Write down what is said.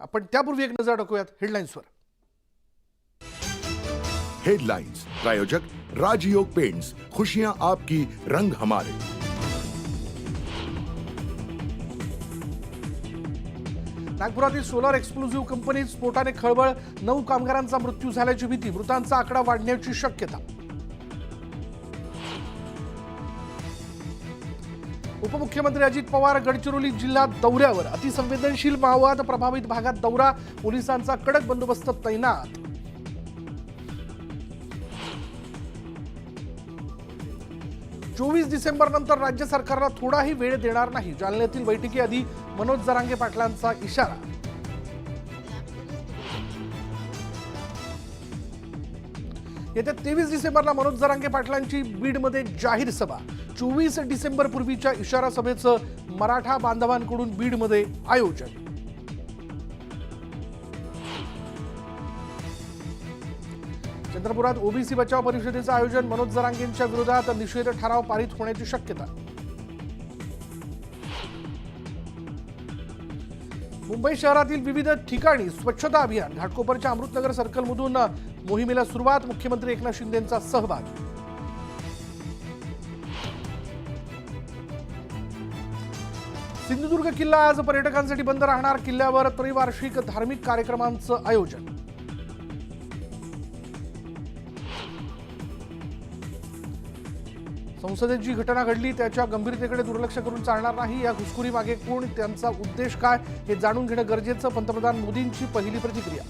आपण त्यापूर्वी एक नजर टाकूयात हेडलाईन्सवर। हेडलाइंस प्रायोजक राजयोग पेंट्स, खुशियां आपकी, रंग हमारे। नागपुरातील सोलर एक्सक्लुझिव्ह कंपनीत स्फोटाने खळबळ, 9 कामगारांचा मृत्यू झाल्याची भीती, मृतांचा आकडा वाढण्याची शक्यता। उपमुख्यमंत्री अजित पवार गडचिरोली जिल्ह्यात दौऱ्यावर, अतिसंवेदनशील माओवाद प्रभावित भागात दौरा, पोलिसांचा कडक बंदोबस्त तैनात। 24 डिसेंबर नंतर राज्य सरकारला थोडाही वेळ देणार नाही, जालन्यातील बैठकीआधी मनोज जरांगे पाटलांचा इशारा। येत्या 23 डिसेंबरला मनोज जरांगे पाटलांची बीडमध्ये जाहीर सभा, 24 डिसेंबर पूर्वीच्या इशारा सभेचं मराठा बांधवांकडून बीडमध्ये आयोजन। चंद्रपुरात ओबीसी बचाव परिषदेचं आयोजन, मनोज जरांगेंच्या विरोधात निषेध ठराव पारित होण्याची शक्यता। मुंबई शहरातील विविध ठिकाणी स्वच्छता अभियान, घाटकोपरच्या अमृतनगर सर्कलमधून मोहिमेला सुरुवात, मुख्यमंत्री एकनाथ शिंदेंचा सहभाग। सिंधुदुर्ग किल्ला आज पर्यटकांसाठी बंद राहणार, किल्ल्यावर त्रिवार्षिक धार्मिक कार्यक्रमांचं आयोजन। संसदेत जी घटना घडली त्याच्या गंभीरतेकडे दुर्लक्ष करून चालणार नाही, या घुसखोरी मागे कोण, त्यांचा उद्देश काय हे जाणून घेणं गरजेचं, पंतप्रधान मोदींची पहिली प्रतिक्रिया।